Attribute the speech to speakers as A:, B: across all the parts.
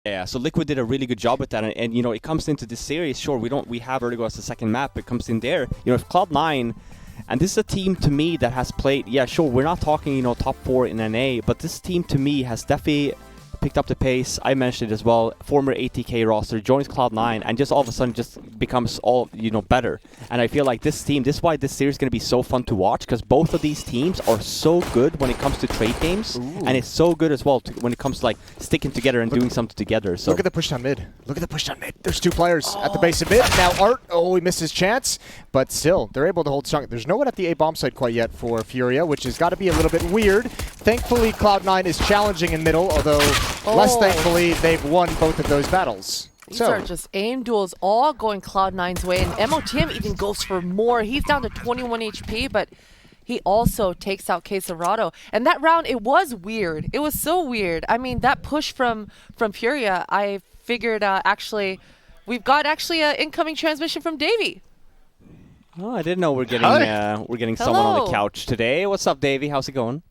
A: Yeah, so Liquid did a really good job with that, and you know, it comes into this series. Sure, we have Vertigo as the second map, but it comes in there. You know, if Cloud9, and this is a team to me that has played. Yeah, sure, we're not talking, you know, top 4 in NA, but this team to me has definitely picked up the pace. I mentioned it as well. Former ATK roster joins Cloud9, and just all of a sudden just becomes all, you know, better. And I feel like this team, this is why this series is going to be so fun to watch, because both of these teams are so good when it comes to trade games. Ooh. And it's so good as well when it comes to like sticking together and doing something together. So
B: look at the push down mid. Look at the push down mid. There's 2 players at the base of mid. Now Art, he missed his chance, but still, they're able to hold strong. There's no one at the A bomb site quite yet for FURIA, which has got to be a little bit weird. Thankfully, Cloud9 is challenging in middle, although less thankfully, they've won both of those battles.
C: These are just aim duels all going Cloud9's way, and MOTM even goes for more. He's down to 21 HP, but he also takes out Quesarado. And that round, it was weird. It was so weird. I mean, that push from FURIA, I figured we've got an incoming transmission from Davey.
A: Oh, I didn't know we're getting someone on the couch today. What's up, Davey? How's it going?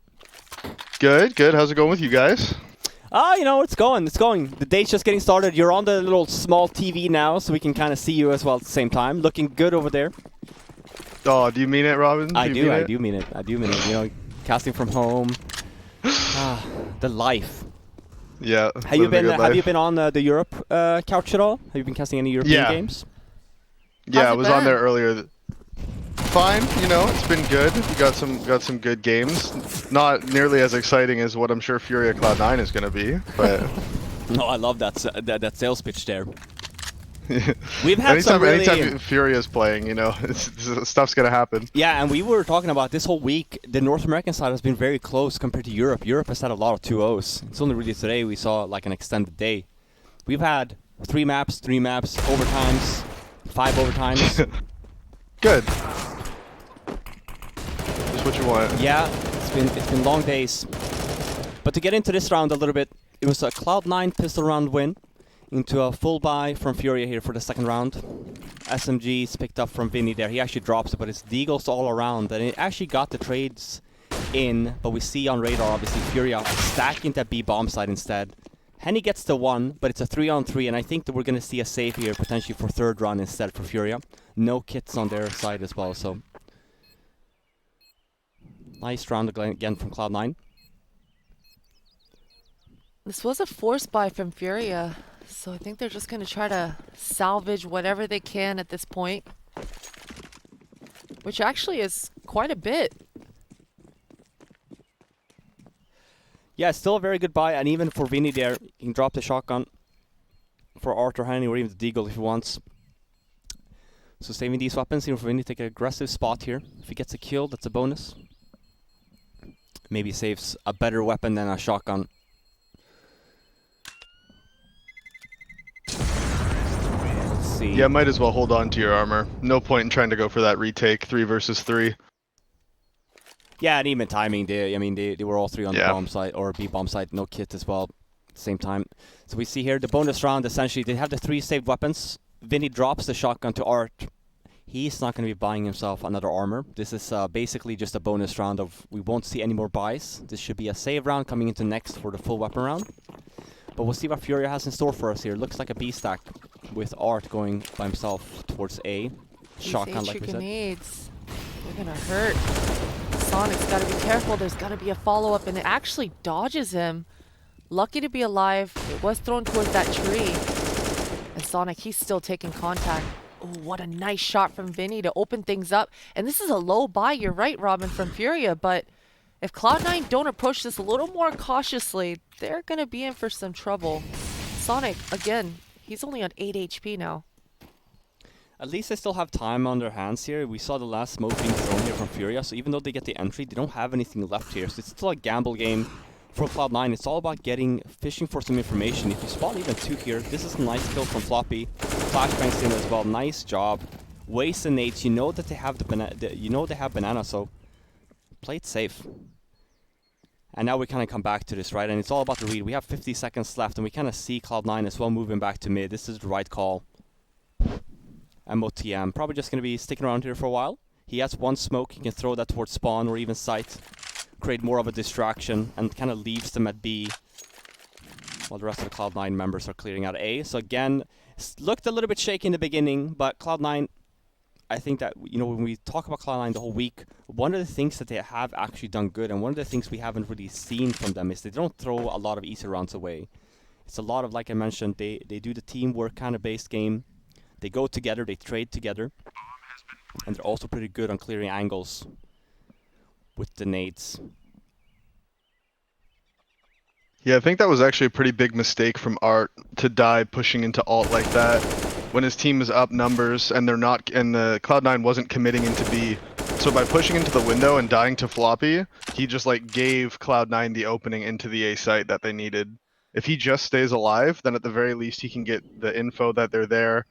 D: Good, good. How's it going with you guys?
A: You know, it's going. The day's just getting started. You're on the little small TV now, so we can kind of see you as well at the same time. Looking good over there.
D: Oh, do you mean it, Robin?
A: I do mean it. You know, casting from home. The life.
D: Yeah.
A: Have you been on the Europe couch at all? Have you been casting any European games?
D: Yeah, I was on there earlier. Fine, you know, it's been good. We got some good games. Not nearly as exciting as what I'm sure FURIA Cloud9 is going to be, but.
A: No, I love that sales pitch there. We've had
D: anytime FURIA is playing, you know, stuff's gonna happen.
A: Yeah, and we were talking about this whole week. The North American side has been very close compared to Europe. Europe has had a lot of 2-0s. It's only really today we saw like an extended day. We've had 3 maps, overtimes, 5 overtimes.
D: Good. Just what you want.
A: Yeah, it's been long days. But to get into this round a little bit, it was a Cloud9 pistol round win into a full buy from FURIA here for the second round. SMG's picked up from Vinny there. He actually drops it, but it's deagles all around. And it actually got the trades in, but we see on radar, obviously, FURIA stacking that B bomb side instead. Henny gets the 1, but it's a 3-on-3, and I think that we're going to see a save here potentially for third run instead for FURIA. No kits on their side as well, so. Nice round again from Cloud9.
C: This was a force buy from FURIA, so I think they're just going to try to salvage whatever they can at this point. Which actually is quite a bit.
A: Yeah, still a very good buy, and even for Vinny there, he can drop the shotgun for Arthur Henny or even the deagle if he wants. So saving these weapons here for Vinny, take an aggressive spot here. If he gets a kill, that's a bonus. Maybe saves a better weapon than a shotgun. Let's see.
D: Yeah, might as well hold on to your armor. No point in trying to go for that retake, 3 versus 3.
A: Yeah, and even timing, they were all 3 on the bomb site, or B bomb site, no kit as well at the same time. So we see here the bonus round, essentially, they have the 3 saved weapons. Vinny drops the shotgun to Art. He's not going to be buying himself another armor. This is basically just a bonus round of, we won't see any more buys. This should be a save round coming into next for the full weapon round. But we'll see what FURIA has in store for us here. Looks like a B stack with Art going by himself towards A. Shotgun, like we said.
C: Grenades. They're going to hurt. Sonic's got to be careful. There's got to be a follow-up, and it actually dodges him. Lucky to be alive. It was thrown towards that tree. And Sonic, he's still taking contact. Oh, what a nice shot from Vinny to open things up. And this is a low buy, you're right, Robin, from FURIA, but if Cloud9 don't approach this a little more cautiously, they're going to be in for some trouble. Sonic, again, he's only on 8 HP now.
A: At least they still have time on their hands here. We saw the last smoke being thrown here from FURIA, so even though they get the entry, they don't have anything left here. So it's still a gamble game for Cloud9. It's all about fishing for some information. If you spot even 2 here, this is a nice kill from Floppy. Flashbangs in as well. Nice job. Waste the nades. You know that they have banana, so play it safe. And now we kind of come back to this, right? And it's all about the read. We have 50 seconds left, and we kind of see Cloud9 as well moving back to mid. This is the right call. MOTM probably just going to be sticking around here for a while. He has 1 smoke. He can throw that towards spawn or even site. Create more of a distraction and kind of leaves them at B. while the rest of the Cloud9 members are clearing out A. So again, looked a little bit shaky in the beginning, but Cloud9, I think that, you know, when we talk about Cloud9 the whole week, one of the things that they have actually done good, and one of the things we haven't really seen from them, is they don't throw a lot of easy rounds away. It's a lot of, like I mentioned, they do the teamwork kind of based game. They go together, they trade together, and they're also pretty good on clearing angles with the nades.
D: Yeah, I think that was actually a pretty big mistake from Art to die pushing into alt like that when his team is up numbers and they're not, and the Cloud9 wasn't committing into B. So by pushing into the window and dying to floppy, he just like gave Cloud9 the opening into the A site that they needed. If he just stays alive, then at the very least he can get the info that they're there.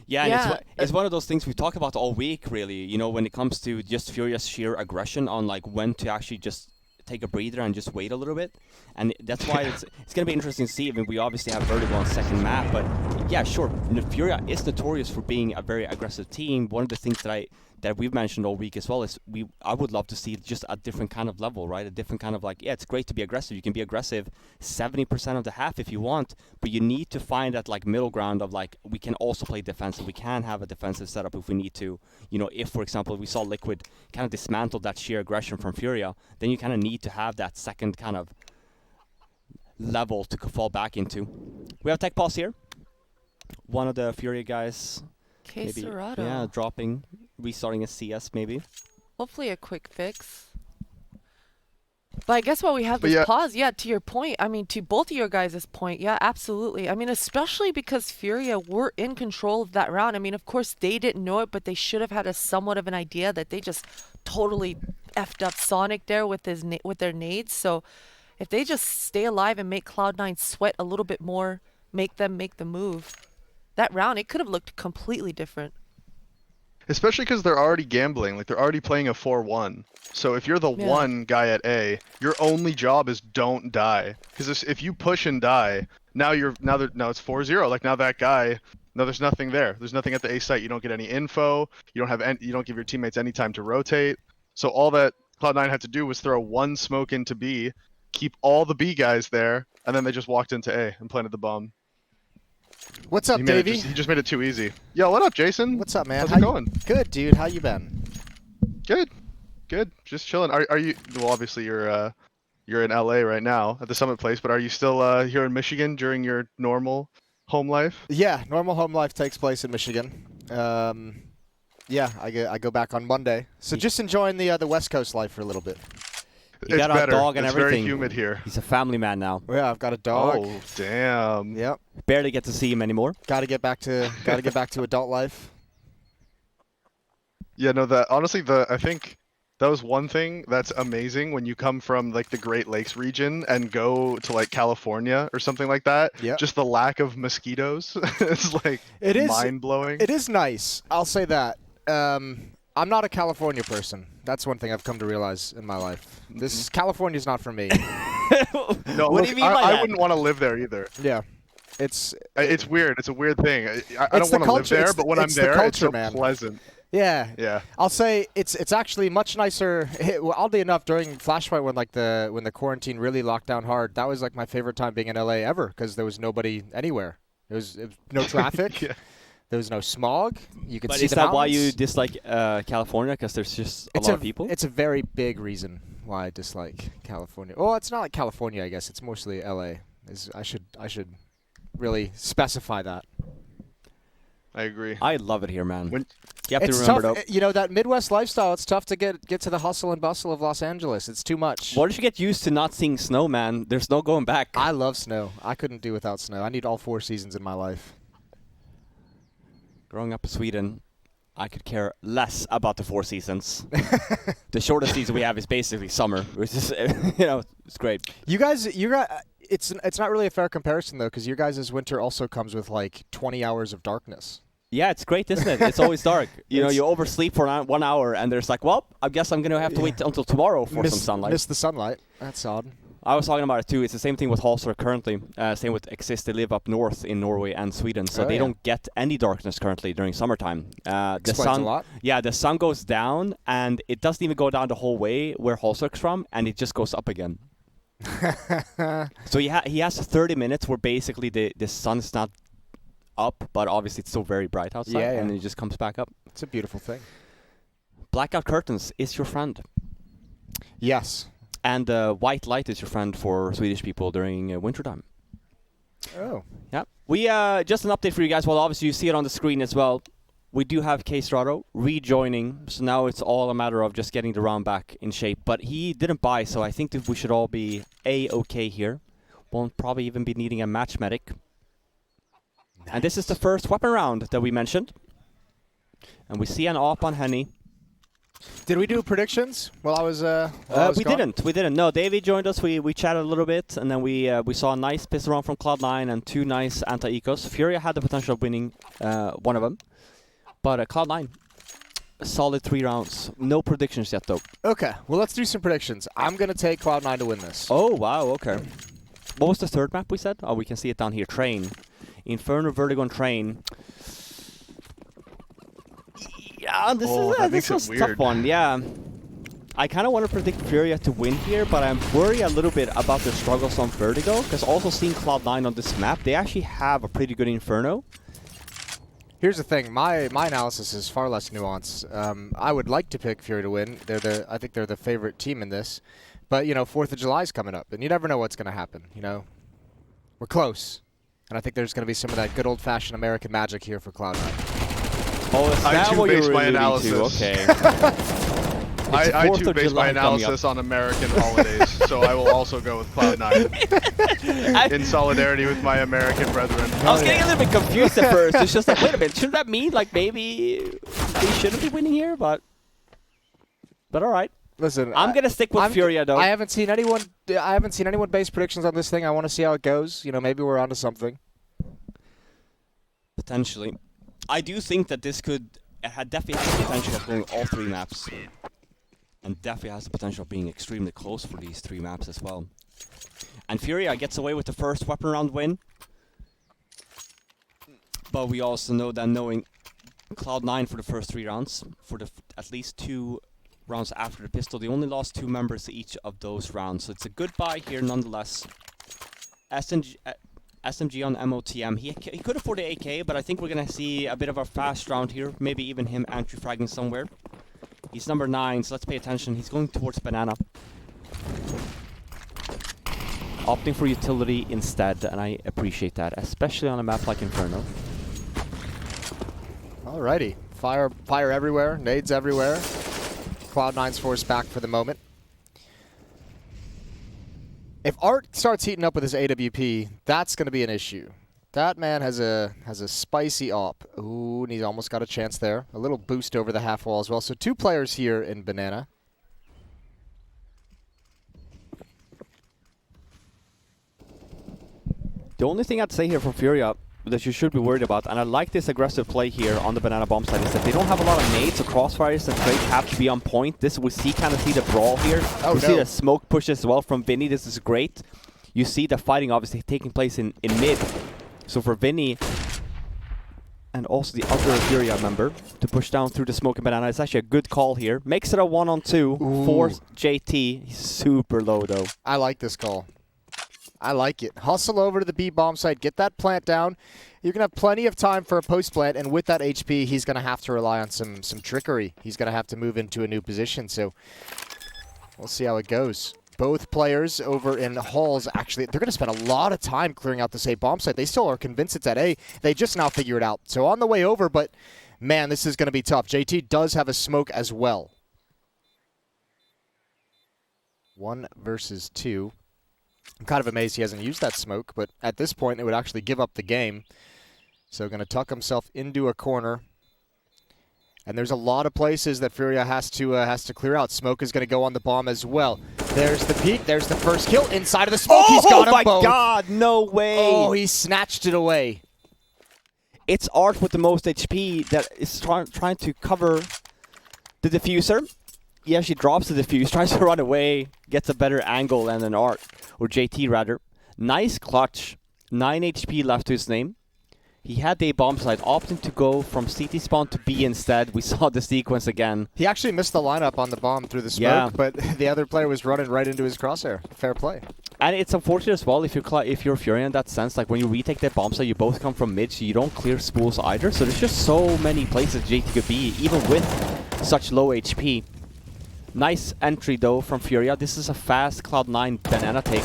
A: Yeah, and it's one of those things we've talked about all week, really. You know, when it comes to just Furia's sheer aggression on like when to actually just take a breather and just wait a little bit, and that's why it's going to be interesting to see. I mean, we obviously have Vertigo on second map, but yeah, sure, Furia is notorious for being a very aggressive team. One of the things that we've mentioned all week as well is I would love to see just a different kind of level, right? A different kind of like, yeah, it's great to be aggressive. You can be aggressive 70% of the half if you want, but you need to find that like middle ground of like, we can also play defensive. We can have a defensive setup if we need to. You know, if, for example, we saw Liquid kind of dismantle that sheer aggression from Furia, then you kind of need to have that second kind of level to fall back into. We have tech pause here. One of the Furia guys, maybe, yeah, dropping, restarting a CS maybe.
C: Hopefully a quick fix. But I guess while we have this pause, yeah, to your point, I mean, to both of your guys' point, yeah, absolutely. I mean, especially because Furia were in control of that round. I mean, of course, they didn't know it, but they should have had a somewhat of an idea that they just totally effed up Sonic there with their nades. So if they just stay alive and make Cloud9 sweat a little bit more, make them make the move, that round, it could have looked completely different.
D: Especially because they're already gambling, like they're already playing a 4-1. So if you're the one guy at A, your only job is don't die. Because if you push and die, now it's 4-0. Like now that guy, no, there's nothing there. There's nothing at the A site. You don't get any info. You don't give your teammates any time to rotate. So all that Cloud9 had to do was throw one smoke into B, keep all the B guys there, and then they just walked into A and planted the bomb.
B: What's up, Davey?
D: He just made it too easy. Yo, what up, Jason?
B: What's up, man?
D: How's it going?
B: Good, dude. How you been?
D: Good. Just chilling. Are you? Well, obviously you're in LA right now at the Summit Place, but are you still here in Michigan during your normal home life?
B: Yeah, normal home life takes place in Michigan. Yeah, I go back on Monday. So just enjoying the West Coast life for a little bit.
A: You got a dog and everything.
D: It's very humid here.
A: He's a family man now.
B: Yeah, I've got a dog.
D: Oh, damn.
B: Yep.
A: Barely get to see him anymore.
B: Got to get back to adult life.
D: Yeah, no, honestly, I think that was one thing that's amazing when you come from like the Great Lakes region and go to like California or something like that.
B: Yeah.
D: Just the lack of mosquitoes is like mind blowing.
B: It is nice. I'll say that. I'm not a California person. That's one thing I've come to realize in my life. California's not for me.
D: No,
A: what do you mean by that?
D: I wouldn't want to live there either.
B: Yeah. It's
D: weird. It's a weird thing. I don't want to live there, but when I'm there, it's so pleasant.
B: Yeah.
D: Yeah.
B: I'll say it's actually much nicer. Oddly enough, during Flashpoint when the quarantine really locked down hard, that was like my favorite time being in LA ever because there was nobody anywhere. It was no traffic.
D: Yeah.
B: There was no smog. You could
A: but
B: see
A: is
B: the
A: that
B: mountains.
A: why you dislike California? Because there's just a lot of people?
B: It's a very big reason why I dislike California. Well, it's not like California, I guess. It's mostly LA. I should really specify that.
D: I agree.
A: I love it here, man. You have
B: it's
A: to remember,
B: tough. You know, that Midwest lifestyle, it's tough to get to the hustle and bustle of Los Angeles. It's too much.
A: What if you get used to not seeing snow, man? There's no going back.
B: I love snow. I couldn't do without snow. I need all 4 seasons in my life.
A: Growing up in Sweden, I could care less about the 4 seasons. The shortest season we have is basically summer, which is, it's great.
B: You guys, it's not really a fair comparison though, because your guys' winter also comes with like 20 hours of darkness.
A: Yeah, it's great, isn't it? It's always dark. You oversleep for 1 hour, and there's like, well, I guess I'm gonna have to wait until tomorrow for some sunlight.
B: Miss the sunlight. That's odd.
A: I was talking about it too. It's the same thing with Halsor currently. Same with Exist. They live up north in Norway and Sweden, so they don't get any darkness currently during summertime. The sun,
B: a lot.
A: Yeah, the sun goes down, and it doesn't even go down the whole way where Halsor's from, and it just goes up again. So he has 30 minutes where basically the sun's not up, but obviously it's still very bright outside,
B: Yeah, yeah.
A: and then it just comes back up.
B: It's a beautiful thing.
A: Blackout curtains is your friend,
B: Yes.
A: and white light is your friend for Swedish people during wintertime.
B: Oh.
A: Yeah. We just an update for you guys. Well, obviously you see it on the screen as well. We do have K-Strato rejoining, so now it's all a matter of just getting the round back in shape. But he didn't buy, so I think that we should all be A-okay here. Won't probably even be needing a match medic. Nice. And this is the first weapon round that we mentioned. And we see an AWP on Henny.
B: Did we do predictions while I was
A: we
B: gone?
A: didn't. No, David joined us. We chatted a little bit, and then we saw a nice pistol round from Cloud9 and 2 nice anti-ecos. FURIA had the potential of winning one of them. But Cloud9, a solid 3 rounds. No predictions yet, though.
B: Okay, well, let's do some predictions. I'm going to take Cloud9 to win this.
A: Oh, wow, okay. What was the third map we said? Oh, we can see it down here. Train. Inferno, Vertigo, and Train. Yeah, this was a tough one, yeah. I kind of want to predict FURIA to win here, but I'm worried a little bit about their struggles on Vertigo, because also seeing Cloud9 on this map, they actually have a pretty good Inferno.
B: Here's the thing, my analysis is far less nuanced. I would like to pick FURIA to win. I think they're the favorite team in this. But, 4th of July is coming up, and you never know what's going to happen, We're close. And I think there's going to be some of that good old-fashioned American magic here for Cloud9.
A: Oh, is that what you're alluding to? Okay.
D: I too base my analysis on American holidays, so I will also go with Cloud9 in solidarity with my American brethren.
A: I was getting a little bit confused at first. It's just like, wait a minute, shouldn't that mean like maybe they shouldn't be winning here? But all right.
B: Listen,
A: I'm gonna stick with FURIA though.
B: I haven't seen anyone base predictions on this thing. I want to see how it goes. Maybe we're onto something.
A: Potentially, I do think that this definitely has the potential of going all 3 maps. And definitely has the potential of being extremely close for these 3 maps as well. And FURIA gets away with the first weapon round win. But we also know that knowing Cloud9 for the first 3 rounds, for the at least 2 rounds after the pistol, they only lost 2 members each of those rounds. So it's a good buy here nonetheless. SMG on MOTM. He could afford the AK, but I think we're going to see a bit of a fast round here. Maybe even him anti-fragging somewhere. He's number 9, so let's pay attention. He's going towards Banana. Opting for utility instead, and I appreciate that, especially on a map like Inferno.
B: Alrighty. Fire everywhere, nades everywhere. Cloud9's forced back for the moment. If Art starts heating up with his AWP, that's going to be an issue. That man has a spicy op. Ooh, and he's almost got a chance there. A little boost over the half wall as well. So 2 players here in Banana.
A: The only thing I'd say here from FURIA that you should be worried about, and I like this aggressive play here on the Banana bomb side, is that they don't have a lot of nades or crossfires that they have to be on point. We kind of see the brawl here. We see the smoke push as well from Vinny. This is great. You see the fighting obviously taking place in mid. So for Vinny and also the other FURIA member to push down through the smoke and Banana, it's actually a good call here. Makes it a 1-on-2 for JT. He's super low though.
B: I like this call. I like it. Hustle over to the B bomb site, get that plant down. You're going to have plenty of time for a post plant, and with that HP, he's going to have to rely on some trickery. He's going to have to move into a new position, so we'll see how it goes. Both players over in Halls, actually, they're going to spend a lot of time clearing out this A bomb site. They still are convinced it's at A. They just now figure it out. So on the way over, but man, this is going to be tough. JT does have a smoke as well. 1 versus 2. I'm kind of amazed he hasn't used that smoke, but at this point, it would actually give up the game. So going to tuck himself into a corner. And there's a lot of places that FURIA has to clear out. Smoke is going to go on the bomb as well. There's the peek. There's the first kill inside of the smoke. He's got them both.
A: Oh my God! No way!
B: Oh, he snatched it away.
A: It's Art with the most HP that is trying to cover the diffuser. He actually drops the diffuse, tries to run away, gets a better angle than an Art, or JT rather. Nice clutch. 9 HP left to his name. He had the bomb site, opting to go from CT spawn to B instead. We saw the sequence again.
B: He actually missed the lineup on the bomb through the smoke,
A: Yeah.
B: but the other player was running right into his crosshair. Fair play.
A: And it's unfortunate as well if you're Furia in that sense. Like when you retake that bomb site, you both come from mid, so you don't clear spools either. So there's just so many places JT could be, even with such low HP. Nice entry though from Furia. This is a fast Cloud9 banana take.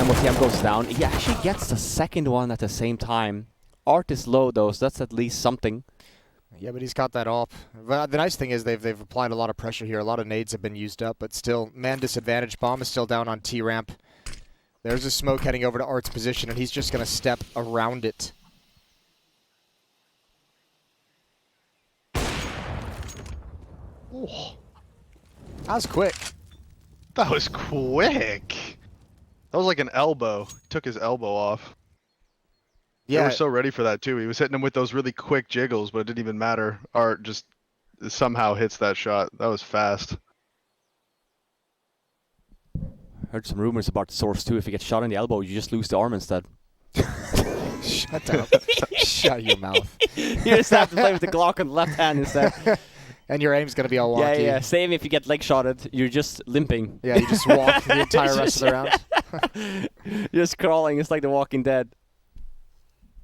A: And when TM goes down, he actually gets the second one at the same time. Art is low though, so that's at least something.
B: Yeah, but he's got that off. But the nice thing is they've applied a lot of pressure here. A lot of nades have been used up, but still, man disadvantage. Bomb is still down on T-ramp. There's a smoke heading over to Art's position, and he's just going to step around it.
D: Oh,
B: That was quick.
D: that was quick. That was like an elbow. He took his elbow off. They
B: Yeah,
D: were so ready for that too. He was hitting him with those really quick jiggles, but it didn't even matter. Art just somehow hits that shot. That was fast.
A: Heard some rumors about the source too. If you get shot in the elbow, you just lose the arm instead.
B: shut up. Shut your mouth.
A: You just have to play with the Glock on the left hand instead.
B: And your aim's going to be all
A: Yeah,
B: wonky.
A: yeah. Same if you get leg shotted, you're just limping.
B: Yeah, you just walk the entire rest of the round.
A: You're just crawling. It's like The Walking Dead.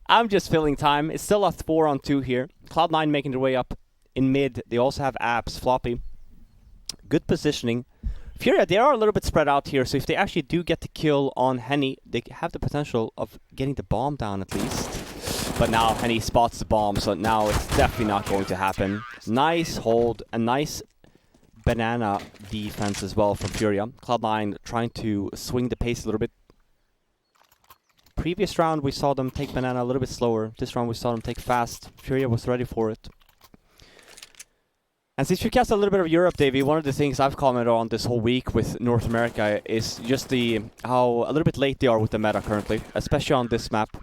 A: I'm just filling time. It's still a 4-on-2 here. Cloud9 making their way up in mid. They also have apps, floppy. Good positioning. Furia, they are a little bit spread out here, so if they actually do get the kill on Henny, they have the potential of getting the bomb down at least. But now Henny spots the bomb, so now it's definitely not going to happen. Nice hold, a nice banana defense as well from Furia. Cloud9 trying to swing the pace a little bit. Previous round we saw them take banana a little bit slower. This round we saw them take fast. Furia was ready for it. And since you cast a little bit of Europe, Davey, one of the things I've commented on this whole week with North America is just how a little bit late they are with the meta currently, especially on this map.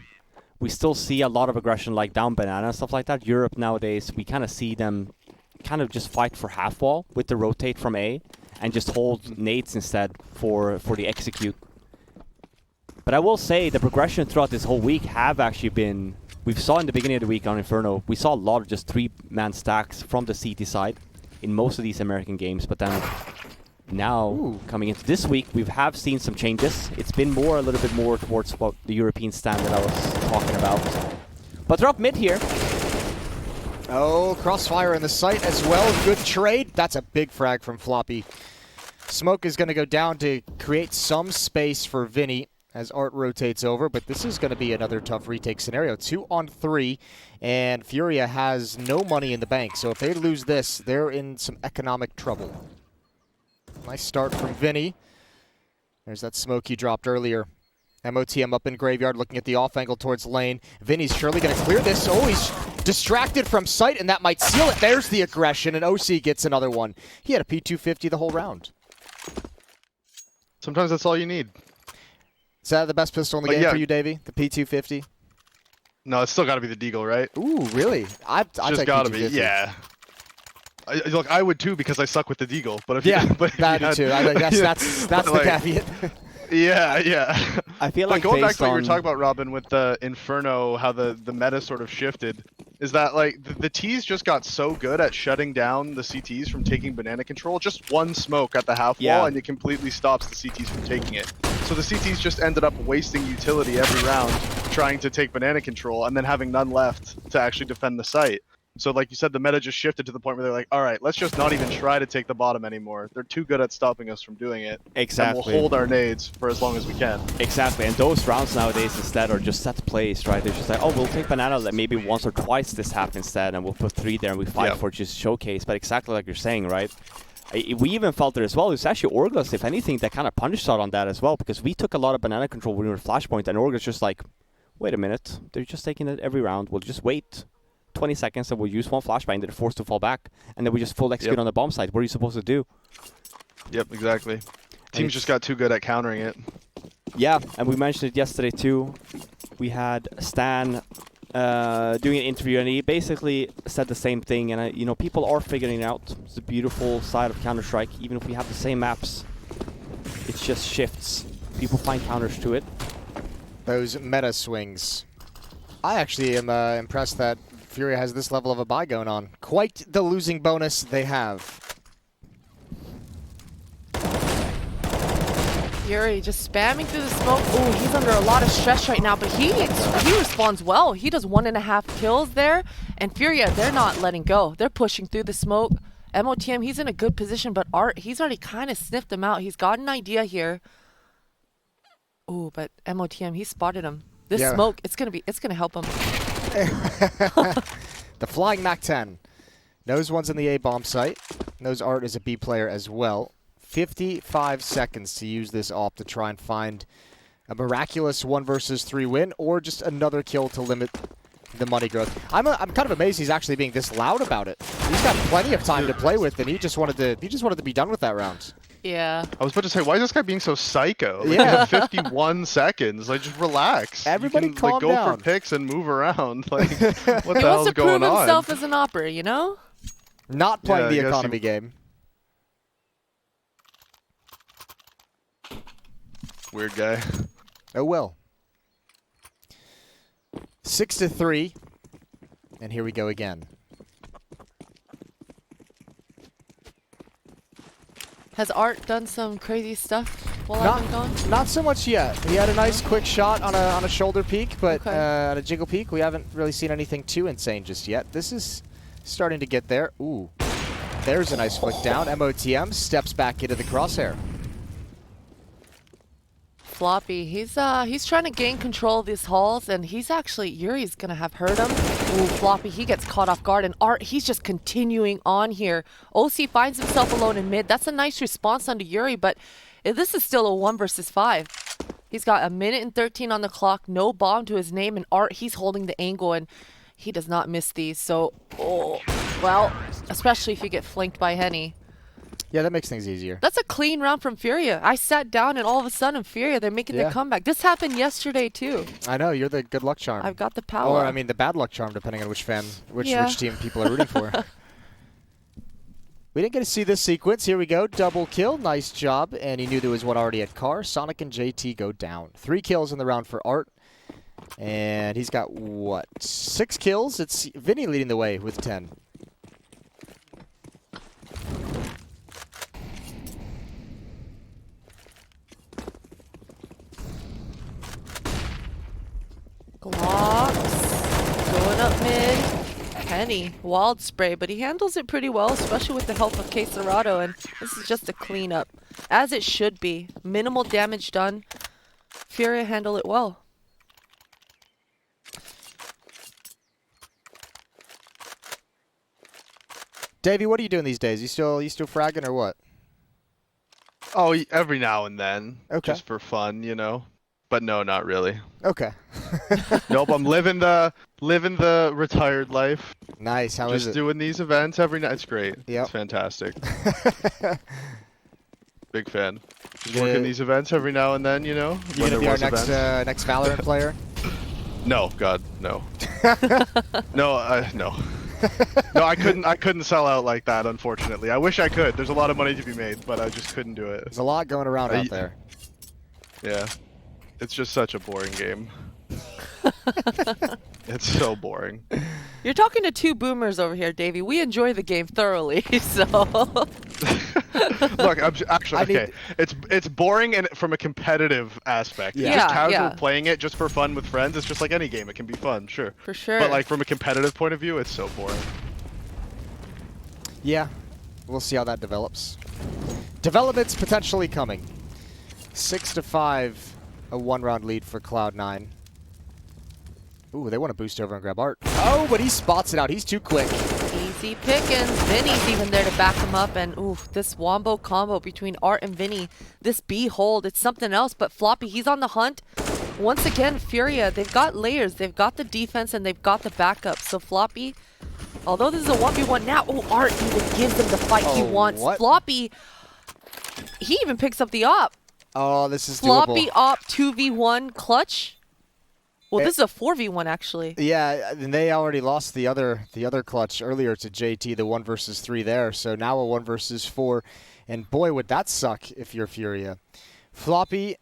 A: We still see a lot of aggression like down banana and stuff like that. Europe nowadays, we kind of see them kind of just fight for half wall with the rotate from A and just hold nades instead for the execute. But I will say the progression throughout this whole week have actually been... We saw in the beginning of the week on Inferno, we saw a lot of just 3-man stacks from the CT side in most of these American games, but then now coming into this week, we have seen some changes. It's been a little bit more towards what the European stand that I was talking about. But they're up mid here.
B: Oh, crossfire in the site as well. Good trade. That's a big frag from Floppy. Smoke is going to go down to create some space for Vinny as Art rotates over, but this is going to be another tough retake scenario. 2-on-3, and Furia has no money in the bank, so if they lose this, they're in some economic trouble. Nice start from Vinny. There's that smoke he dropped earlier. MOTM up in Graveyard, looking at the off angle towards lane. Vinny's surely going to clear this. Oh, he's distracted from sight, and that might seal it. There's the aggression, and OC gets another one. He had a P250 the whole round.
D: Sometimes that's all you need.
B: Is that the best pistol in the game for you, Davey? The P250?
D: No, it's still got to be the Deagle, right?
B: Ooh, really? I'd
D: Just
B: take
D: got to be,
B: P250.
D: yeah. Look, I would too because I suck with the Deagle. But if
B: Yeah,
D: you, but if you
B: that
D: had,
B: too. I guess that's the
D: like,
B: caveat.
D: Yeah, yeah.
A: I feel
D: But
A: like
D: going back
A: based
D: to what you were
A: on-
D: talking about, Robin, with the Inferno, how the meta sort of shifted, is that like the T's just got so good at shutting down the CTs from taking banana control. Just one smoke at the half wall and it completely stops the CTs from taking it. So the CTs just ended up wasting utility every round trying to take banana control and then having none left to actually defend the site. So like you said, the meta just shifted to the point where they're like, all right, let's just not even try to take the bottom anymore. They're too good at stopping us from doing it.
A: Exactly.
D: And we'll hold our nades for as long as we can.
A: Exactly, and those rounds nowadays instead are just set plays, right? They're just like, oh, we'll take banana like maybe once or twice this half instead, and we'll put 3 there and we fight for just showcase. But exactly like you're saying, right? We even felt it as well. It was actually Orglas, if anything, that kind of punished out on that as well, because we took a lot of banana control when we were Flashpoint, and Orglas just like, wait a minute, they're just taking it every round. We'll just wait 20 seconds and we'll use one flashbang, they're forced to fall back, and then we just full execute on the bomb side. What are you supposed to do?
D: Yep, exactly. Teams just got too good at countering it.
A: Yeah, and we mentioned it yesterday too. We had Stan doing an interview, and he basically said the same thing. And you know, people are figuring it out. It's a beautiful side of Counter-Strike. Even if we have the same maps, it just shifts. People find counters to it.
B: Those meta swings. I actually am impressed that FURIA has this level of a buy going on. Quite the losing bonus they have.
C: Yuri just spamming through the smoke. Oh, he's under a lot of stress right now, but he responds well. He does 1.5 kills there, and FURIA, they're not letting go. They're pushing through the smoke. MOTM, he's in a good position, but Art, he's already kind of sniffed him out. He's got an idea here. Oh, but MOTM, he spotted him. This smoke, it's gonna help him.
B: The flying MAC-10 knows one's in the A bomb site. Knows Art is a B player as well. 55 seconds to use this AWP to try and find a miraculous 1 versus 3 win, or just another kill to limit the money growth. I'm kind of amazed he's actually being this loud about it. He's got plenty of time to play with, and he just wanted to be done with that round.
C: Yeah.
D: I was about to say, why is this guy being so psycho? Like,
B: Yeah.
D: you have 51 seconds. Like, just relax.
B: Everybody
D: you can,
B: calm
D: like, go
B: down.
D: for picks and move around. Like, what the
C: He
D: hell's
C: wants to
D: going
C: prove
D: on?
C: himself as an opera, you know?
B: Not playing
D: Yeah, I
B: the
D: guess
B: economy game.
D: Weird guy.
B: Oh well. 6-3. And here we go again.
C: Has Art done some crazy stuff while I've been gone?
B: Not so much yet. He had a nice quick shot on a shoulder peek, but
C: Okay.
B: on a jiggle peek, we haven't really seen anything too insane just yet. This is starting to get there. Ooh. There's a nice flick down. MOTM steps back into the crosshair.
C: Floppy, he's trying to gain control of these halls, and he's actually, Yuri's gonna have hurt him. Ooh, Floppy, he gets caught off guard, and Art, he's just continuing on here. OC finds himself alone in mid. That's a nice response onto Yuri, but this is still a 1 versus 5. He's got 1:13 on the clock, no bomb to his name, and Art, he's holding the angle, and he does not miss these. So, oh, well, especially if you get flanked by Henny.
B: Yeah, that makes things easier.
C: That's a clean round from FURIA. I sat down and all of a sudden FURIA, they're making their comeback. This happened yesterday too.
B: I know, you're the good luck charm.
C: I've got the power.
B: Or, I mean, the bad luck charm, depending on which
C: Yeah.
B: team people are rooting for. We didn't get to see this sequence. Here we go. Double kill. Nice job. And he knew there was one already at car. Sonic and JT go down. 3 kills in the round for Art. And he's got, what, 6 kills? It's Vinny leading the way with 10.
C: Glocks going up mid. Henny, wild spray, but he handles it pretty well, especially with the help of Quesarado, and this is just a cleanup, as it should be. Minimal damage done. FURIA handle it well.
B: Davey, what are you doing these days? You still fragging or what?
D: Oh, every now and then.
B: Okay.
D: Just for fun, you know. But no, not really.
B: Okay.
D: Nope, I'm living the retired life.
B: Nice. How is
D: Just
B: it?
D: doing these events every night. It's great.
B: Yep.
D: It's fantastic. Big fan. Just
B: Yeah.
D: working these events every now and then, you know.
B: You
D: when
B: gonna be
D: there
B: our
D: was
B: next
D: events.
B: next Valorant player?
D: No, God, no. No, no. No, I couldn't sell out like that, unfortunately. I wish I could. There's a lot of money to be made, but I just couldn't do it.
B: There's a lot going around out there.
D: Yeah. It's just such a boring game. It's so boring.
C: You're talking to 2 boomers over here, Davey. We enjoy the game thoroughly, so...
D: Look, actually, okay. It's boring and from a competitive aspect.
B: Yeah.
D: Just
C: Yeah,
D: casual
C: yeah.
D: playing it just for fun with friends. It's just like any game. It can be fun, sure.
C: For sure.
D: But like from a competitive point of view, it's so boring.
B: Yeah. We'll see how that develops. Developments potentially coming. 6-5, a 1-round lead for Cloud9. Ooh, they want to boost over and grab Art. Oh, but he spots it out. He's too quick.
C: Easy pickings. Vinny's even there to back him up, and ooh, this wombo combo between Art and Vinny, this B hold, it's something else. But Floppy, he's on the hunt. Once again, FURIA, they've got layers. They've got the defense and they've got the backup. So Floppy, although this is a 1v1 now, oh, Art even gives them the fight he wants.
B: What?
C: Floppy, he even picks up the op.
B: Oh, this is
C: Floppy
B: doable.
C: op 2v1 clutch. Well, this is a 4v1 actually.
B: Yeah, and they already lost the other clutch earlier to JT, the 1 versus 3 there. So now a 1 versus 4, and boy, would that suck if you're FURIA. Floppy,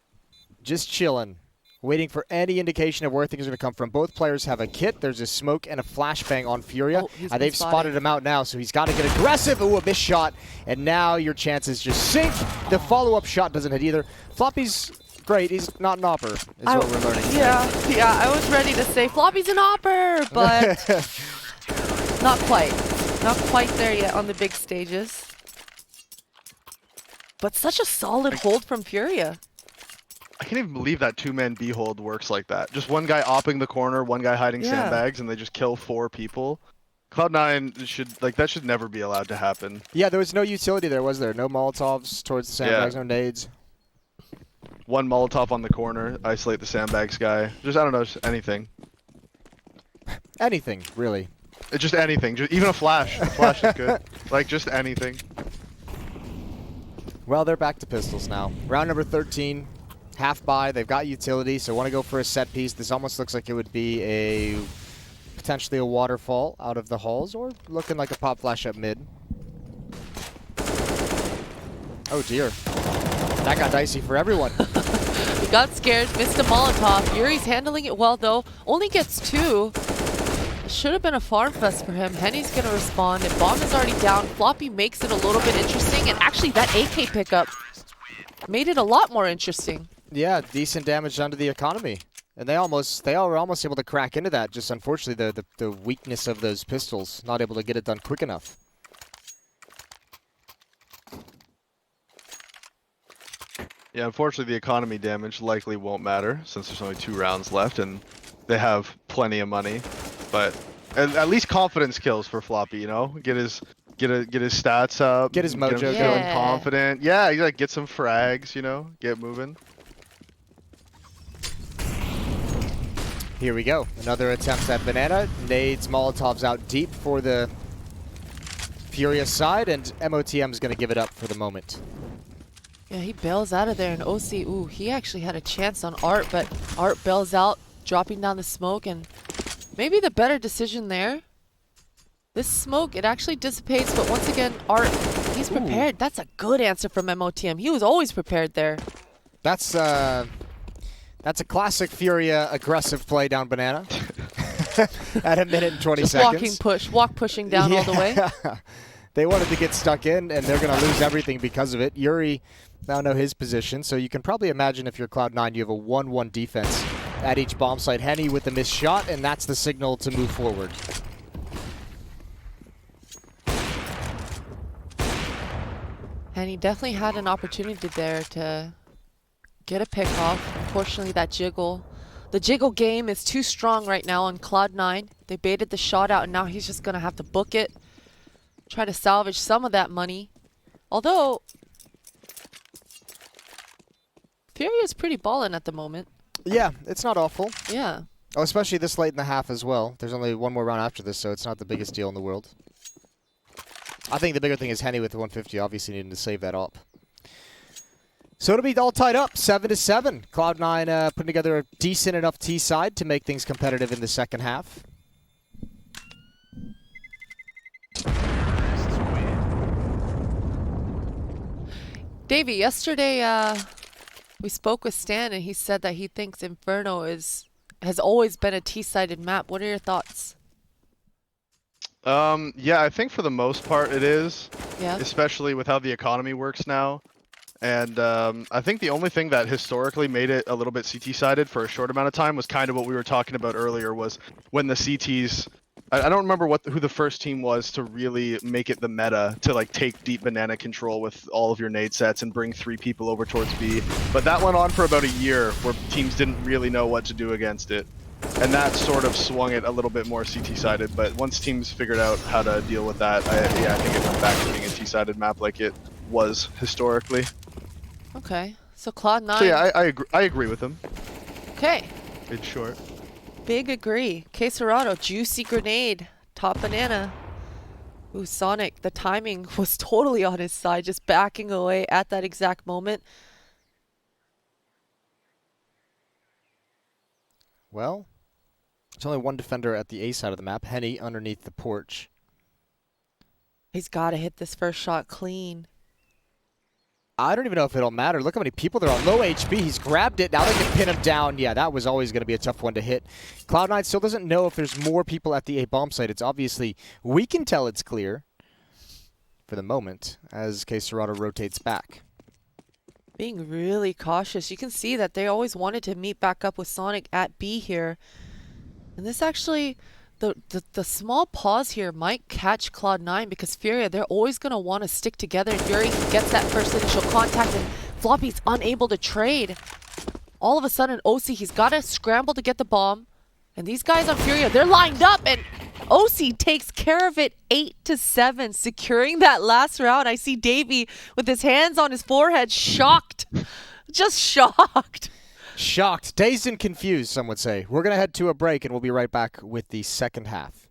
B: just chilling. waiting for any indication of where things are going to come from. Both players have a kit. There's a smoke and a flashbang on FURIA.
C: Oh, he's
B: They've spotted him out now, so he's got to get aggressive. Ooh, a missed shot. And now your chances just sink. The follow-up shot doesn't hit either. Floppy's great. He's not an opper, is what we're learning.
C: Yeah, I was ready to say Floppy's an opper, but not quite. Not quite there yet on the big stages. But such a solid hold from FURIA.
D: I can't even believe that two-man B hold works like that. Just one guy opping the corner, one guy hiding sandbags, and they just kill 4 people. Cloud9 should that should never be allowed to happen.
B: Yeah, there was no utility there, was there? No Molotovs towards the sandbags, no nades.
D: One Molotov on the corner, isolate the sandbags guy. Just, I don't know, just anything.
B: Anything, really.
D: Just anything. Just, even a flash. A flash is good. Like, just anything.
B: Well, they're back to pistols now. Round number 13. Half buy, they've got utility, so want to go for a set piece. This almost looks like it would be potentially a waterfall out of the halls, or looking like a pop flash up mid. Oh dear. That got dicey for everyone.
C: He got scared, missed a Molotov. Yuri's handling it well though. Only gets 2. It should have been a farm fest for him. Henny's gonna respond, and bomb is already down. Floppy makes it a little bit interesting, and actually that AK pickup made it a lot more interesting.
B: Yeah, decent damage done to the economy. And they were almost able to crack into that. Just unfortunately the weakness of those pistols, not able to get it done quick enough.
D: Yeah, unfortunately the economy damage likely won't matter since there's only 2 rounds left and they have plenty of money. But at least confidence kills for Floppy, you know? Get his stats up.
B: Get his mojo
D: him
B: going.
D: feeling confident. Yeah, you like get some frags, you know? Get moving.
B: Here we go. Another attempt at Banana. Nades, Molotovs out deep for the FURIA side, and MOTM's going to give it up for the moment.
C: Yeah, he bails out of there, and OC, ooh, he actually had a chance on Art, but Art bails out, dropping down the smoke, and maybe the better decision there. This smoke, it actually dissipates, but once again, Art, he's prepared. Ooh. That's a good answer from MOTM. He was always prepared there.
B: That's a classic FURIA aggressive play down Banana. At 1 minute and 20
C: Just
B: seconds.
C: walk pushing down all the way.
B: They wanted to get stuck in, and they're going to lose everything because of it. Yuri now know his position, so you can probably imagine if you're Cloud9, you have a 1-1 defense at each bomb site. Henny with the missed shot, and that's the signal to move forward.
C: Henny definitely had an opportunity there to get a pick off. Unfortunately, that jiggle. The jiggle game is too strong right now on Cloud9. They baited the shot out, and now he's just going to have to book it. Try to salvage some of that money. Although, FURIA is pretty ballin' at the moment.
B: Yeah, it's not awful.
C: Yeah.
B: Oh, especially this late in the half as well. There's only 1 more round after this, so it's not the biggest deal in the world. I think the bigger thing is Henny with the 150, obviously needing to save that up. So it'll be all tied up, 7-7. Cloud9 putting together a decent enough T side to make things competitive in the second half.
C: Davey, yesterday we spoke with Stan, and he said that he thinks Inferno has always been a T-sided map. What are your thoughts?
D: Yeah, I think for the most part it is.
C: Yeah.
D: Especially with how the economy works now. And I think the only thing that historically made it a little bit CT-sided for a short amount of time was kind of what we were talking about earlier, was when the CTs... I don't remember who the first team was to really make it the meta to like take deep banana control with all of your nade sets and bring 3 people over towards B. But that went on for about a year where teams didn't really know what to do against it. And that sort of swung it a little bit more CT-sided. But once teams figured out how to deal with that, I think it went back to being a T-sided map like it was historically.
C: Okay, so Cloud9.
D: So yeah, I agree with him.
C: Okay.
D: In short.
C: Big agree. Quesarado, juicy grenade, top banana. Ooh, Sonic, the timing was totally on his side, just backing away at that exact moment.
B: Well, there's only 1 defender at the A side of the map, Henny underneath the porch.
C: He's got to hit this first shot clean.
B: I don't even know if it'll matter. Look how many people there are. Low HP. He's grabbed it. Now they can pin him down. Yeah, that was always going to be a tough one to hit. Cloud9 still doesn't know if there's more people at the A bomb site. It's obviously, we can tell it's clear for the moment as KSCERATO rotates back.
C: Being really cautious. You can see that they always wanted to meet back up with Sonic at B here. And this actually, the small pause here might catch Cloud9 because FURIA, they're always going to want to stick together. And FURIA gets that first initial contact and Floppy's unable to trade. All of a sudden, OC, he's got to scramble to get the bomb. And these guys on FURIA, they're lined up and OC takes care of it 8-7, securing that last round. I see Davey with his hands on his forehead, shocked. Just shocked.
B: Shocked, dazed and confused, some would say. We're going to head to a break and we'll be right back with the second half.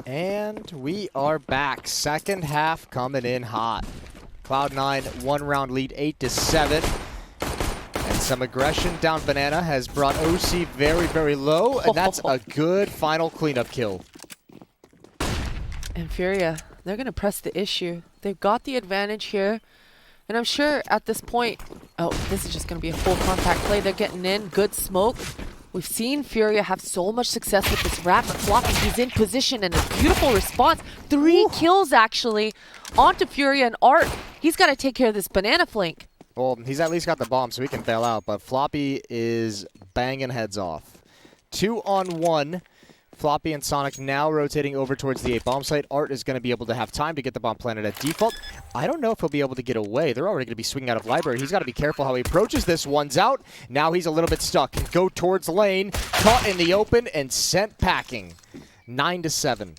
B: And we are back. Second half coming in hot. Cloud9 one-round lead 8-7. And some aggression down Banana has brought OC very, very low. And that's a good final cleanup kill.
C: And FURIA, they're going to press the issue. They've got the advantage here. And I'm sure at this point, oh, this is just going to be a full contact play. They're getting in, good smoke. We've seen FURIA have so much success with this rapid flopping. He's in position and a beautiful response. 3 kills actually onto FURIA and Art. He's got to take care of this banana flank.
B: Well, he's at least got the bomb so he can bail out, but Floppy is banging heads off. 2-on-1. Floppy and Sonic now rotating over towards the A bomb site. Art is going to be able to have time to get the bomb planted at default. I don't know if he'll be able to get away. They're already going to be swinging out of library. He's got to be careful how he approaches this. One's out. Now he's a little bit stuck. Can go towards lane. Caught in the open and sent packing. 9-7.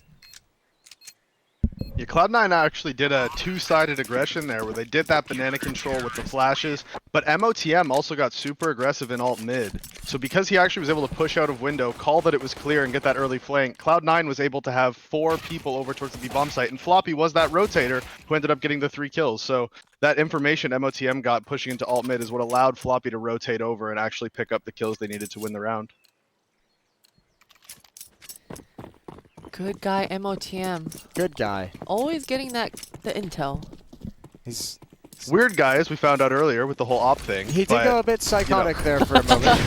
D: Yeah, Cloud9 actually did a two-sided aggression there where they did that banana control with the flashes, but MOTM also got super aggressive in alt mid. So because he actually was able to push out of window, call that it was clear, and get that early flank, Cloud9 was able to have 4 people over towards the bomb site, and Floppy was that rotator who ended up getting the 3 kills. So that information MOTM got pushing into alt mid is what allowed Floppy to rotate over and actually pick up the kills they needed to win the round.
C: Good guy, MOTM.
B: Good guy.
C: Always getting the intel.
B: He's
D: Weird guy, as we found out earlier with the whole op thing.
B: He did go a bit psychotic there for a moment.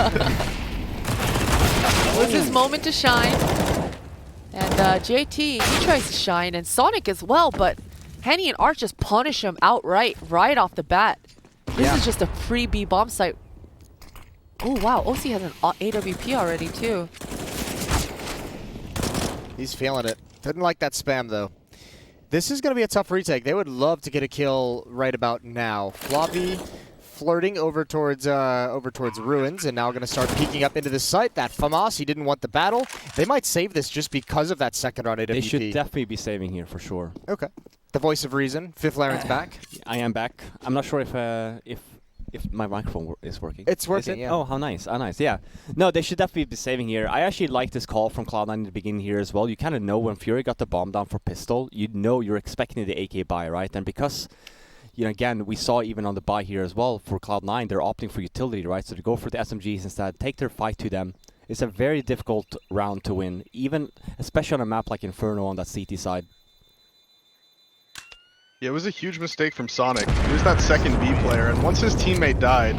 C: It was his moment to shine. And JT, he tries to shine, and Sonic as well, but Henny and Art just punish him outright, right off the bat. This is just a free B bomb site. Oh wow, OC has an AWP already too.
B: He's feeling it. Didn't like that spam though. This is going to be a tough retake. They would love to get a kill right about now. Floppy flirting over towards Ruins, and now going to start peeking up into the site. That FAMAS, he didn't want the battle. They might save this just because of that second round AWP.
A: They should definitely be saving here for sure.
B: Okay. The voice of reason. Fifth Laren's back.
A: I am back. I'm not sure if my microphone is working.
B: It's working, yeah.
A: Oh, how nice. How nice, yeah. No, they should definitely be saving here. I actually like this call from Cloud9 in the beginning here as well. You kind of know when FURIA got the bomb down for pistol, you know you're expecting the AK buy, right? And because, you know, again, we saw even on the buy here as well for Cloud9, they're opting for utility, right? So to go for the SMGs instead, take their fight to them. It's a very difficult round to win, even especially on a map like Inferno on that CT side.
D: Yeah, it was a huge mistake from Sonic. He was that second B player, and once his teammate died,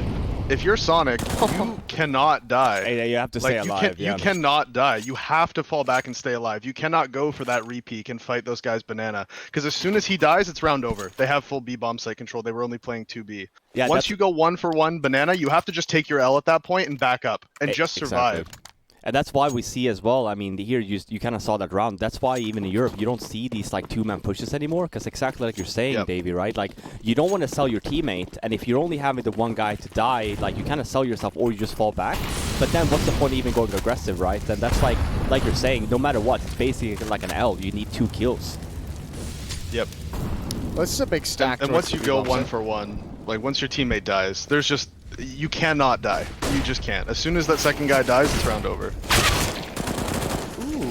D: if you're Sonic, you cannot die.
A: Hey, you have to stay alive.
D: You cannot die. You have to fall back and stay alive. You cannot go for that repeat and fight those guys banana. Because as soon as he dies, it's round over. They have full B bomb site control. They were only playing 2B. Yeah, once you go 1-for-1 banana, you have to just take your L at that point and back up and just survive.
A: Exactly. And that's why we see as well, I mean, here you kind of saw that round. That's why even in Europe, you don't see these like 2-man pushes anymore, because exactly like you're saying, Davey, right? Like, you don't want to sell your teammate, and if you're only having the one guy to die, like, you kind of sell yourself or you just fall back. But then what's the point of even going aggressive, right? And that's like you're saying, no matter what, it's basically like an L. You need 2 kills.
D: Yep.
B: Well, this is a big stack.
D: And once you go 1-for-1, like, once your teammate dies, there's just... You cannot die. You just can't. As soon as that second guy dies, it's round over.
A: Ooh.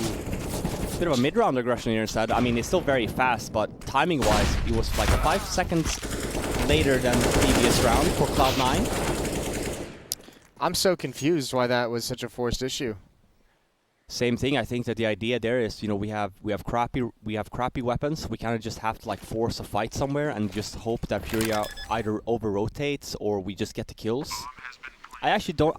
A: Bit of a mid-round aggression here instead. I mean, it's still very fast, but timing-wise, it was like 5 seconds later than the previous round for Cloud9.
B: I'm so confused why that was such a forced issue.
A: Same thing. I think that the idea there is, you know, we have crappy weapons. We kind of just have to like force a fight somewhere and just hope that FURIA either over rotates or we just get the kills. I actually don't.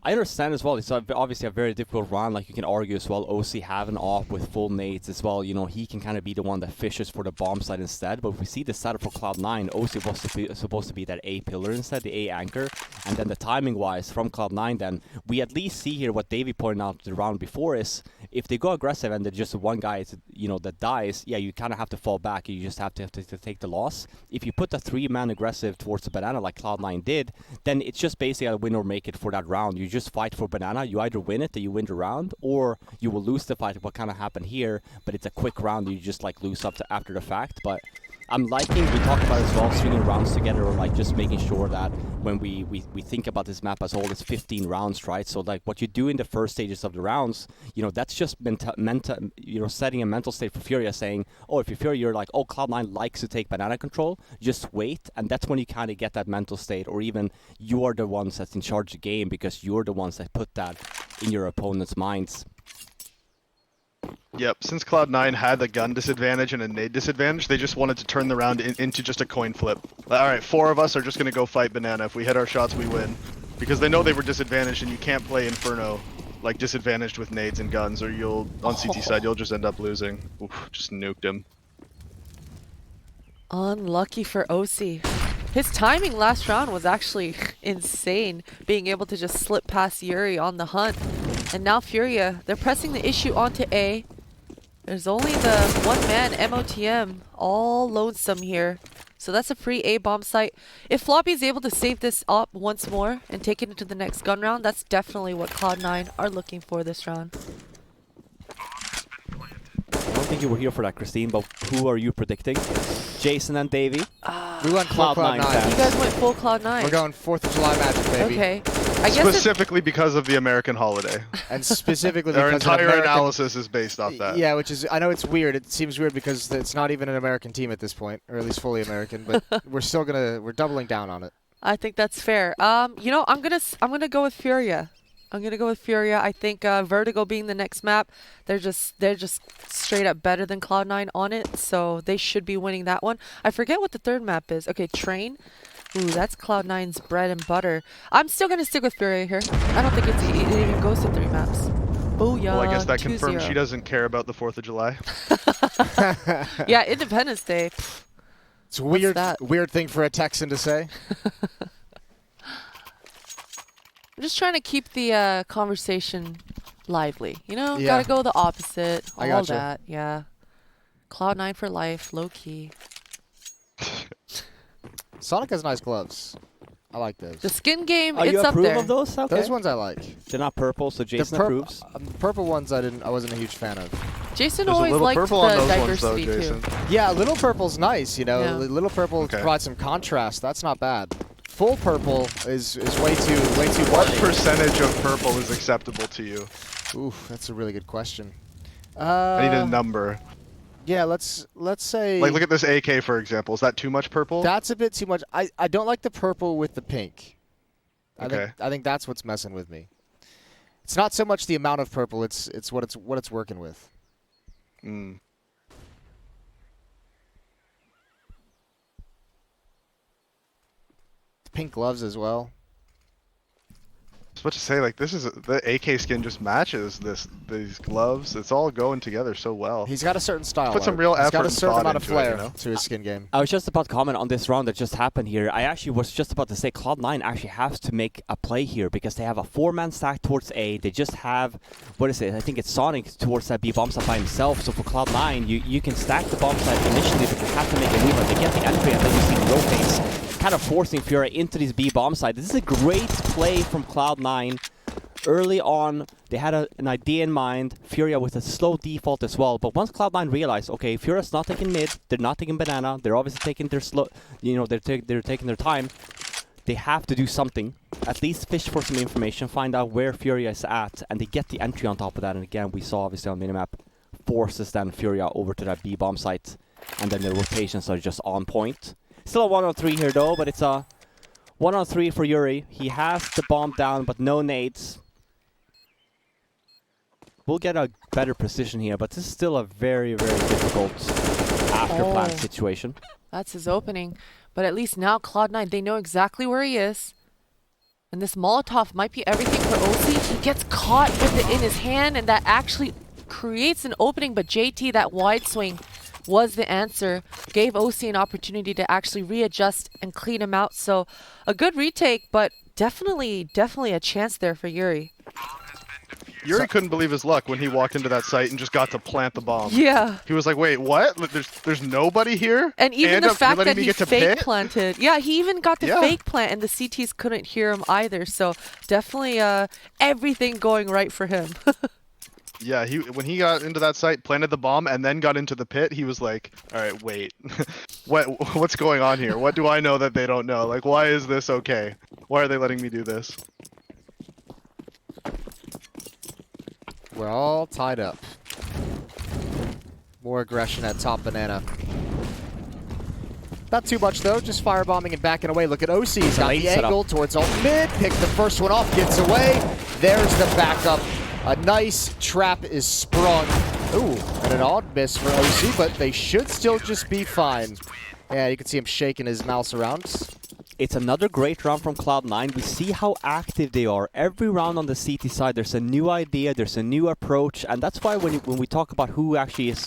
A: I understand as well. It's obviously a very difficult round. Like you can argue as well. OC having off with full nades as well. You know, he can kind of be the one that fishes for the bomb site instead. But if we see the setup for Cloud9, OC was supposed to be that A pillar instead, the A anchor. And then the timing wise from Cloud9, then we at least see here what Davey pointed out the round before is if they go aggressive and there's just one guy, you know, that dies, yeah, you kind of have to fall back. You just have to take the loss. If you put the 3-man aggressive towards the banana like Cloud9 did, then it's just basically a win or make it for that round. You just fight for banana. You either win it, that you win the round, or you will lose the fight. What kind of happened here? But it's a quick round. You just like lose up to after the fact. But I'm liking, we talked about as well, stringing rounds together, or like just making sure that when we think about this map as a whole, it's 15 rounds, right? So like what you do in the first stages of the rounds, you know, that's just you know, setting a mental state for FURIA, saying, oh, if you're FURIA, you're like, oh, Cloud9 likes to take banana control, just wait, and that's when you kind of get that mental state, or even you are the ones that's in charge of the game because you're the ones that put that in your opponent's minds.
D: Yep, since Cloud9 had the gun disadvantage and a nade disadvantage, they just wanted to turn the round into just a coin flip. Alright, 4 of us are just going to go fight banana. If we hit our shots, we win. Because they know they were disadvantaged, and you can't play Inferno like disadvantaged with nades and guns, or you'll, on CT side, you'll just end up losing. Oof, just nuked him.
C: Unlucky for OC. His timing last round was actually insane, being able to just slip past Yuri on the hunt. And now FURIA, they're pressing the issue onto A. There's only the one-man MOTM, all lonesome here. So that's a free A bomb site. If Floppy is able to save this up once more and take it into the next gun round, that's definitely what Cloud9 are looking for this round.
A: I don't think you were here for that, Christine, but who are you predicting? Jason and Davey?
B: We went full Cloud9.
C: You guys went full Cloud9.
B: We're going 4th of July magic, baby.
C: Okay. I guess
D: specifically because of the American holiday.
B: And specifically
D: Our
B: because
D: entire
B: American
D: analysis is based off that.
B: Yeah, which is, I know it's weird. It seems weird because it's not even an American team at this point, or at least fully American, but we're doubling down on it.
C: I think that's fair. You know, I'm gonna go with FURIA. I think Vertigo being the next map, they're just straight up better than Cloud9 on it, so they should be winning that one. I forget what the third map is. Okay, Train. Ooh, that's Cloud9's bread and butter. I'm still gonna stick with FURIA here. I don't think it even goes to 3 maps. Booyah.
D: Well, I guess that
C: 2-0.
D: confirms she doesn't care about the 4th of July.
C: Yeah, Independence Day.
B: It's a weird thing for a Texan to say.
C: I'm just trying to keep the conversation lively. You know,
B: Yeah.
C: gotta go the opposite.
B: I
C: All
B: gotcha.
C: that, yeah. Cloud9 for life, low key.
B: Sonic has nice gloves. I like those.
C: The skin game,
A: Oh,
C: it's
A: you
C: up
A: approve
C: there.
A: of those? Okay.
B: Those ones I like.
A: They're not purple, so Jason
B: The
A: approves.
B: purple ones I wasn't a huge fan of.
C: Jason
D: There's a
C: always
D: little
C: liked
D: purple on
C: the
D: those ones, though,
C: diversity
D: Jason.
C: too.
B: Yeah, little purple's nice, you know.
C: Yeah.
B: Little purple
D: Okay.
B: provides some contrast. That's not bad. Full purple is way too
D: What
B: white.
D: percentage of purple is acceptable to you?
B: Oof, that's a really good question.
D: I need a number.
B: Yeah, let's say
D: Like, look at this AK, for example. Is that too much purple?
B: that's a bit too much. I don't like the purple with the pink.
D: Okay.
B: I think that's what's messing with me. It's not so much the amount of purple, it's what it's working with.
D: Mm.
B: Pink gloves as well.
D: I was about to say, like, the AK skin just matches these gloves. It's all going together so well.
B: He's got a certain style.
D: Put some
B: Art.
D: real
B: He's
D: effort
B: got a
D: and
B: certain
D: thought
B: amount of
D: into it,
B: flair
D: you know?
B: to his skin game.
A: I was just about to comment on this round that just happened here. I actually was just about to say Cloud9 actually has to make a play here because they have a 4-man stack towards A. They just have, what is it? I think it's Sonic towards that B bomb site by himself. So for Cloud9, you can stack the bomb site initially, but you have to make a move. They get the entry and then you see the roll face, kind of forcing FURIA into this B bomb site. This is a great play from Cloud9. Early on, they had an idea in mind, FURIA with a slow default as well, but once Cloud9 realized, okay, FURIA's not taking mid, they're not taking banana, they're obviously taking their slow, you know, they're taking their time, they have to do something, at least fish for some information, find out where FURIA is at, and they get the entry on top of that, and again, we saw obviously on the minimap, forces then FURIA over to that B bomb site, and then the rotations are just on point. Still a 1-on-3 here though, but it's a 1-on-3 for Yuri. He has the bomb down, but no nades. we'll get a better position here, but this is still a very, very difficult after-plant situation.
C: That's his opening. But at least now Cloud9, they know exactly where he is. And this Molotov might be everything for OC. He gets caught with it in his hand, and that actually creates an opening. But JT, that wide swing was the answer. Gave OC an opportunity to actually readjust and clean him out. So a good retake, but definitely a chance there for Yuri.
D: Yuri couldn't believe his luck when he walked into that site and just got to plant the bomb.
C: Yeah.
D: He was like, wait, what? There's nobody here?
C: And even the fact that he fake
D: pit?
C: planted. Yeah, he even got to fake plant, and the CTs couldn't hear him either. So definitely everything going right for him.
D: Yeah, when he got into that site, planted the bomb, and then got into the pit, he was like, all right, wait. What's going on here? What do I know that they don't know? Like, why is this okay? Why are they letting me do this?
B: We're all tied up. More aggression at top banana. Not too much though, just firebombing and backing away. Look at OC, he's got the angle towards alt mid, pick the first one off, gets away. There's the backup. A nice trap is sprung. Ooh, and an odd miss for OC, but they should still just be fine. Yeah, you can see him shaking his mouse around.
A: It's another great round from Cloud9. We see how active they are. Every round on the CT side, there's a new idea, there's a new approach, and that's why when we talk about who actually is,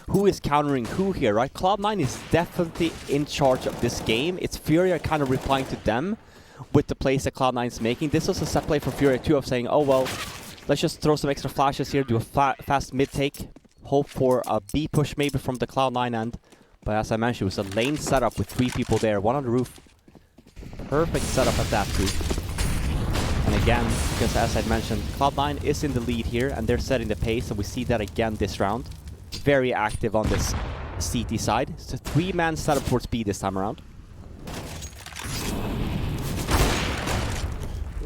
A: who is countering who here, right? Cloud9 is definitely in charge of this game. It's FURIA kind of replying to them with the plays that Cloud9 is making. This was a set play for FURIA too of saying, oh well, let's just throw some extra flashes here, do a fast mid-take, hope for a B push maybe from the Cloud9 end. But as I mentioned, it was a lane setup with 3 people there, 1 on the roof. Perfect setup at that too. And again, because as I mentioned, Cloud9 is in the lead here and they're setting the pace, and we see that again this round. Very active on this CT side. It's a 3-man setup towards B this time around.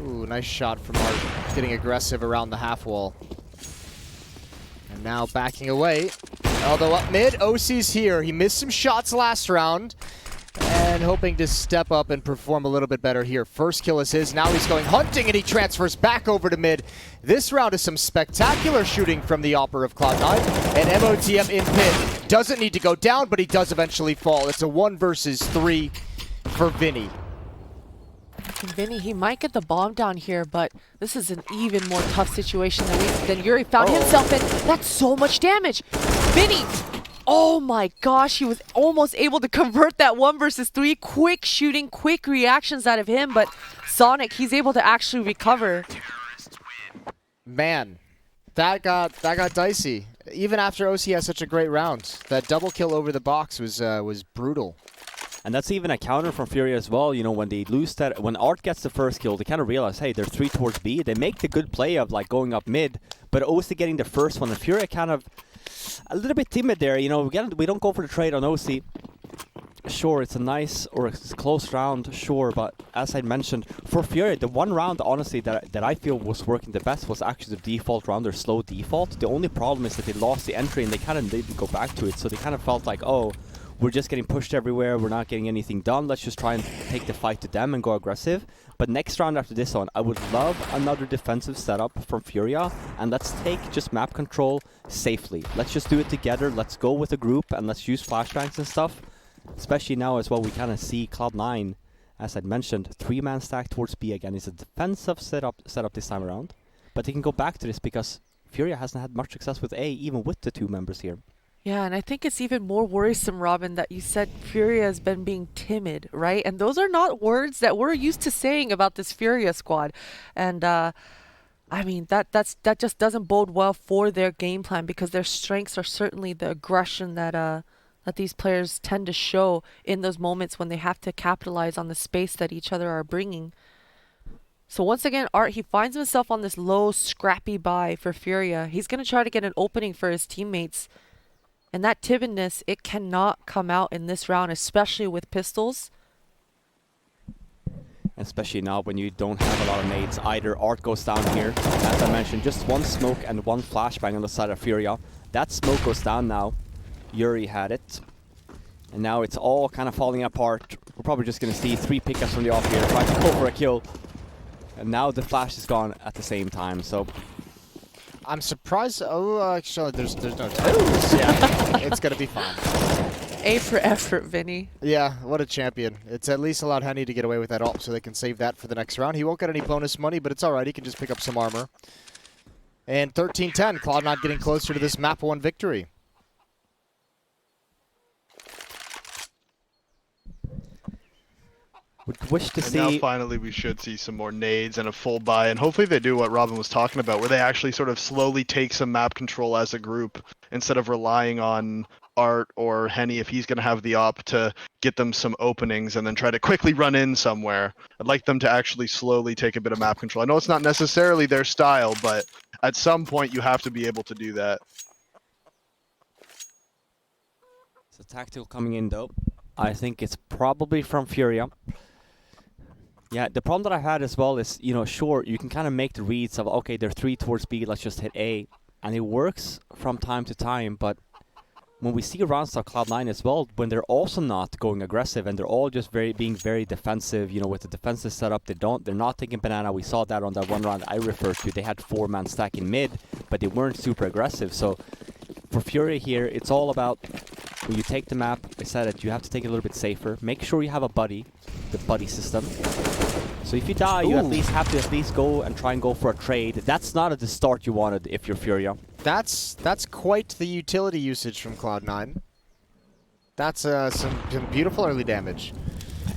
B: Ooh, nice shot from Art, getting aggressive around the half wall. And now backing away. Although up mid, OC's here. He missed some shots last round. And hoping to step up and perform a little bit better here. First kill is his. Now he's going hunting and he transfers back over to mid. This round is some spectacular shooting from the Opera of Cloud9. And MOTM in pit. Doesn't need to go down, but he does eventually fall. It's a 1 versus 3 for Vinny.
C: Vinny, he might get the bomb down here, but this is an even more tough situation than Yuri found himself in. That's so much damage. Vinny! Oh my gosh, he was almost able to convert that 1 versus 3. Quick shooting, quick reactions out of him, but Sonic, he's able to actually recover.
B: Man, that got dicey. Even after OC has such a great round, that double kill over the box was brutal.
A: And that's even a counter from FURIA as well. When they lose that, when Art gets the first kill, they kind of realize, hey, they're 3 towards B. They make the good play of like going up mid, but OC getting the first one, and FURIA kind of a little bit timid there. We don't go for the trade on OC. Sure, it's a nice or a close round, sure, but as I mentioned, for FURIA, the one round, honestly, that I feel was working the best was actually the default round, their slow default. The only problem is that they lost the entry and they kind of didn't go back to it, so they kind of felt like, oh, we're just getting pushed everywhere, we're not getting anything done, let's just try and take the fight to them and go aggressive. But next round after this one, I would love another defensive setup from FURIA, and let's take just map control safely. Let's just do it together, let's go with a group, and let's use flashbangs and stuff. Especially now as well, we kind of see Cloud9, as I'd mentioned, 3-man stack towards B again. It's a defensive setup this time around. But they can go back to this because FURIA hasn't had much success with A, even with the 2 members here.
C: Yeah, and I think it's even more worrisome, Robin, that you said FURIA has been being timid, right? And those are not words that we're used to saying about this FURIA squad. And I mean, that just doesn't bode well for their game plan, because their strengths are certainly the aggression that these players tend to show in those moments when they have to capitalize on the space that each other are bringing. So once again, Art, he finds himself on this low, scrappy buy for FURIA. He's going to try to get an opening for his teammates. And that timidness, it cannot come out in this round, especially with pistols.
A: Especially now when you don't have a lot of nades either. Art goes down here. As I mentioned, just 1 smoke and 1 flashbang on the side of FURIA. That smoke goes down now. Yuri had it. And now it's all kind of falling apart. We're probably just going to see 3 pickups from the off here, trying to go for a kill. And now the flash is gone at the same time, so
B: I'm surprised. Oh, actually, there's no toes. Yeah, it's gonna be fine.
C: A for effort, Vinny.
B: Yeah, what a champion. It's at least allowed Henny to get away with that ult so they can save that for the next round. He won't get any bonus money, but it's alright. He can just pick up some armor. And 13-10, Cloud9 getting closer to this map 1 victory.
A: Would wish to
D: And
A: see.
D: now finally we should see some more nades and a full buy, and hopefully they do what Robin was talking about, where they actually sort of slowly take some map control as a group instead of relying on Art or Henny if he's going to have the op to get them some openings and then try to quickly run in somewhere. I'd like them to actually slowly take a bit of map control. I know it's not necessarily their style, but at some point you have to be able to do that.
A: It's a tactical coming in though. I think it's probably from FURIA. Yeah, the problem that I had as well is, you know, sure, you can kind of make the reads of, okay, they're 3 towards B, let's just hit A. And it works from time to time, but when we see rounds of Cloud9 as well, when they're also not going aggressive and they're all just being very defensive, you know, with the defensive setup, they're not taking banana. We saw that on that one round I referred to. They had 4-man stack in mid, but they weren't super aggressive. So for FURIA here, it's all about when you take the map, I said it, you have to take it a little bit safer. Make sure you have a buddy, the buddy system. So if you die, you at least have to go and try and go for a trade. That's not at the start you wanted if you're FURIA.
B: That's quite the utility usage from Cloud9. That's some beautiful early damage.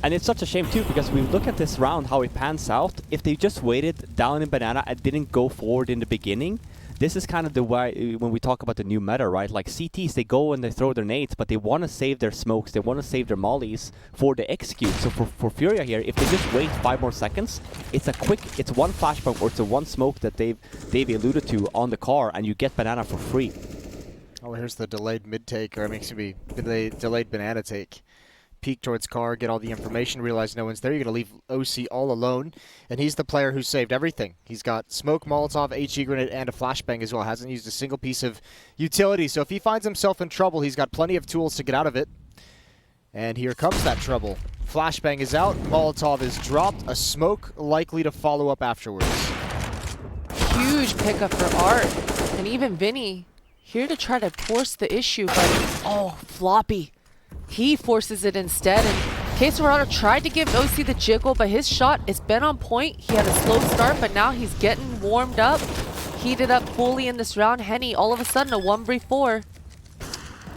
A: And it's such a shame too, because we look at this round, how it pans out. If they just waited down in banana and didn't go forward in the beginning, this is kind of the way when we talk about the new meta, right? Like CTs, they go and they throw their nades, but they want to save their smokes, they want to save their mollies for the execute. So for FURIA here, if they just wait 5 more seconds, it's one flashbang or it's a one smoke that they've alluded to on the car, and you get banana for free.
B: Oh, here's the delayed mid take, or I mean, excuse me, delayed banana take. Peek towards car, get all the information, realize no one's there. You're going to leave OC all alone, and he's the player who saved everything. He's got smoke, Molotov, HE grenade, and a flashbang as well. Hasn't used a single piece of utility, so if he finds himself in trouble, he's got plenty of tools to get out of it. And here comes that trouble. Flashbang is out, Molotov is dropped, a smoke likely to follow up afterwards.
C: Huge pickup for Art, and even Vinny here to try to force the issue, but oh, Floppy. He forces it instead, and Quesarado tried to give OC the jiggle, but his shot has been on point. He had a slow start, but now he's getting warmed up, heated up fully in this round. Henny, all of a sudden, a 1v4.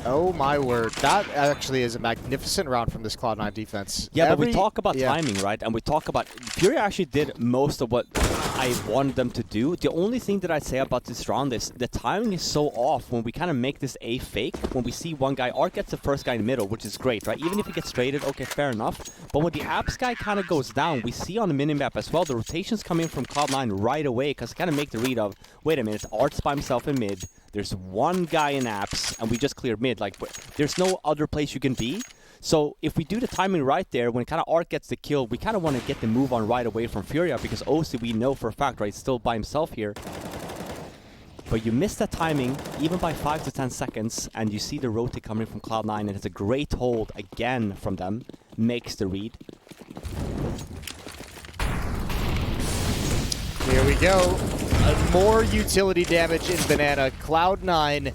B: Oh my word, that actually is a magnificent round from this Cloud9 defense.
A: Yeah, but we talk about timing, right? And we talk about... FURIA actually did most of what I wanted them to do. The only thing that I'd say about this round is the timing is so off when we kind of make this A fake. When we see one guy, Art gets the first guy in the middle, which is great, right? Even if he gets traded, okay, fair enough. But when the apps guy kind of goes down, we see on the minimap as well, the rotations come in from Cloud9 right away, because kind of make the read of, wait a minute, Art's by himself in mid. There's one guy in apps, and we just cleared mid. Like, there's no other place you can be. So if we do the timing right there, when kind of Art gets the kill, we kind of want to get the move on right away from FURIA, because OC, we know for a fact, right, still by himself here. But you miss that timing, even by 5 to 10 seconds, and you see the rotate coming from Cloud9, and it's a great hold again from them. Makes the read.
B: Here we go. More utility damage in banana. Cloud9.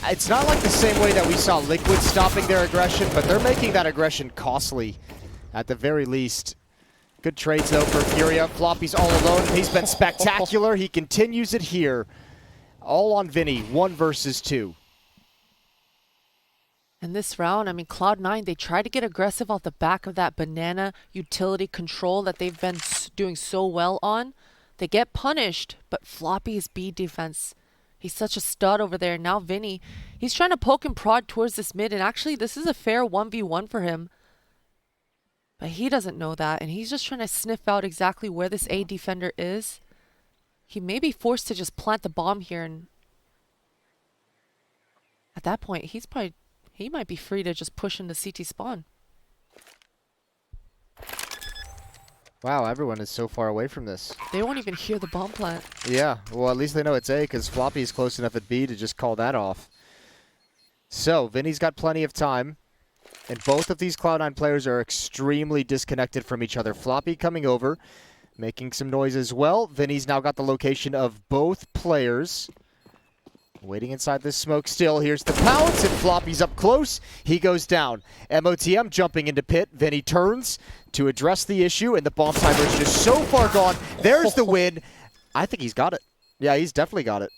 B: It's not like the same way that we saw Liquid stopping their aggression, but they're making that aggression costly at the very least. Good trades though for FURIA. Floppy's all alone. He's been spectacular. He continues it here. All on Vinny, 1 versus 2.
C: And this round, I mean, Cloud9, they try to get aggressive off the back of that banana utility control that they've been doing so well on. They get punished, but Floppy's B defense, he's such a stud over there. Now Vinny, he's trying to poke and prod towards this mid, and actually this is a fair 1v1 for him. But he doesn't know that, and he's just trying to sniff out exactly where this A defender is. He may be forced to just plant the bomb here, and at that point, he might be free to just push into CT spawn.
B: Wow, everyone is so far away from this.
C: They won't even hear the bomb plant.
B: Yeah, well, at least they know it's A, because Floppy is close enough at B to just call that off. So, Vinny's got plenty of time, and both of these Cloud9 players are extremely disconnected from each other. Floppy coming over, making some noise as well. Vinny's now got the location of both players. Waiting inside this smoke still. Here's the pounce, and Floppy's up close. He goes down. MOTM jumping into pit. Vinny turns to address the issue, and the bomb timer is just so far gone. There's the win. I think he's got it. Yeah, he's definitely got it.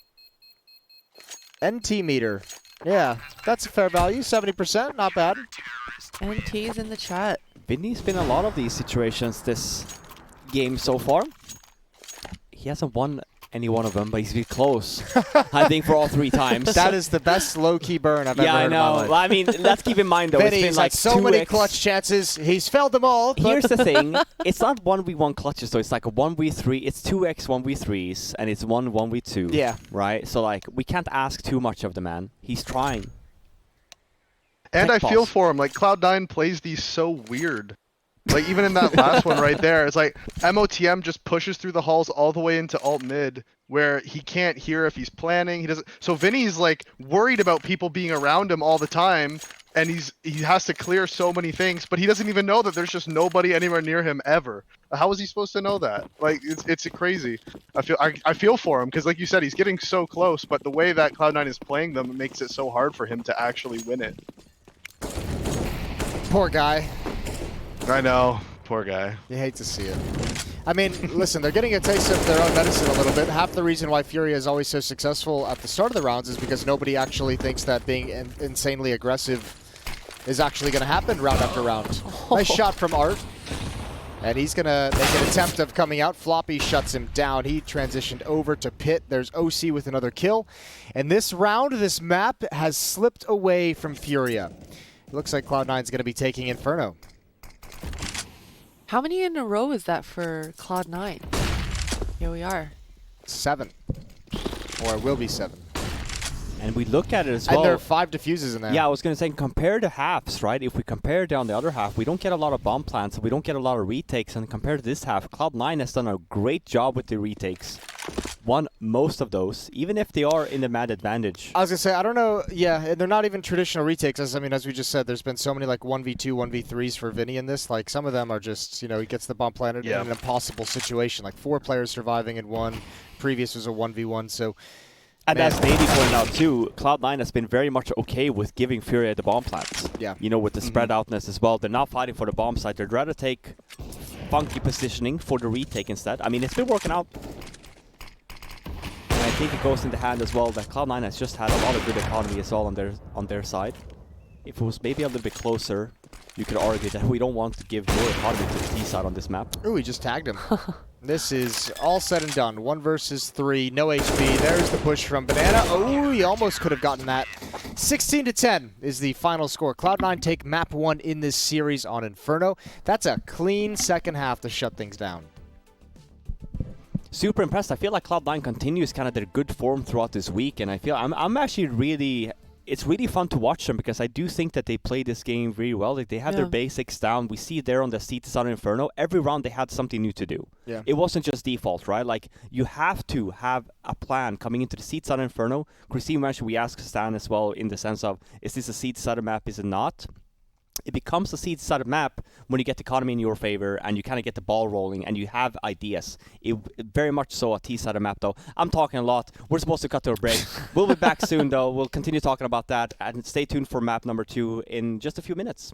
B: NT meter. Yeah, that's a fair value. 70%, not bad.
C: NT's in the chat.
A: Vinny's been in a lot of these situations this game so far. He hasn't won any one of them, but he's been close. I think for all 3 times.
B: That is the best low-key burn I've ever heard in my life.
A: Well, I mean, let's keep in mind though,
B: Vinny's
A: it's been like
B: had so
A: 2x.
B: many clutch chances. He's failed them all. But
A: Here's the thing, it's not 1v1 clutches though, it's like a 1v3, it's 2x 1v3s, and it's 1v2.
B: Yeah.
A: Right? So like, we can't ask too much of the man. He's trying.
D: And I
A: Tech
D: feel
A: boss.
D: for him. Like Cloud9 plays these so weird. Like even in that last one right there, it's like MOTM just pushes through the halls all the way into alt mid, where he can't hear if he's planning. He doesn't. So Vinny's like worried about people being around him all the time, and he has to clear so many things, but he doesn't even know that there's just nobody anywhere near him ever. How is he supposed to know that? Like it's crazy. I feel for him because like you said, he's getting so close, but the way that Cloud9 is playing them makes it so hard for him to actually win it.
B: poor guy.
D: I know, poor guy.
B: You hate to see it. I mean, listen, they're getting a taste of their own medicine a little bit. Half the reason why FURIA is always so successful at the start of the rounds is because nobody actually thinks that being insanely aggressive is actually going to happen round after round. Nice shot from Art. And he's going to make an attempt of coming out. Floppy shuts him down. He transitioned over to pit. There's OC with another kill. And this round, this map has slipped away from FURIA. It looks like Cloud9 is going to be taking Inferno.
C: How many in a row is that for Cloud9? Here we are.
B: 7. Or it will be 7.
A: And we look at it as well.
B: And there are 5 diffuses in there.
A: Yeah, I was going to say, compare the halves, right? If we compare down the other half, we don't get a lot of bomb plants, we don't get a lot of retakes, and compared to this half, Cloud9 has done a great job with the retakes. Won most of those, even if they are in the mad advantage.
B: I was going to say, I don't know, yeah, and they're not even traditional retakes. As we just said, there's been so many like 1v2, 1v3s for Vinny in this. Like, some of them are just, he gets the bomb planted in an impossible situation. Like, 4 players surviving in one. Previous was a 1v1, so...
A: And as Navy pointed out too, Cloud9 has been very much okay with giving FURIA the bomb plants.
B: Yeah.
A: With the spread outness as well. They're not fighting for the bomb site. They'd rather take funky positioning for the retake instead. I mean, it's been working out. And I think it goes in the hand as well that Cloud9 has just had a lot of good economy as well on their side. If it was maybe a little bit closer, you could argue that we don't want to give more economy to the T side on this map.
B: Ooh, he just tagged him. This is all said and done. 1 versus 3, no HP. There's the push from Banana. Oh, he almost could have gotten that. 16-10 is the final score. Cloud9 take map 1 in this series on Inferno. That's a clean second half to shut things down.
A: Super impressed. I feel like Cloud9 continues kind of their good form throughout this week, and I feel I'm actually really... It's really fun to watch them because I do think that they play this game really well. Like, they have their basics down. We see there on the seat side of Inferno, every round they had something new to do.
B: Yeah.
A: It wasn't just default, right? Like, you have to have a plan coming into the seat side of Inferno. Christine mentioned, we asked Stan as well in the sense of, is this a seat side map, is it not? It becomes a seed-sided map when you get the economy in your favor and you kind of get the ball rolling and you have ideas. It very much so a T-sided map, though. I'm talking a lot. We're supposed to cut to a break. We'll be back soon, though. We'll continue talking about that. And stay tuned for map number 2 in just a few minutes.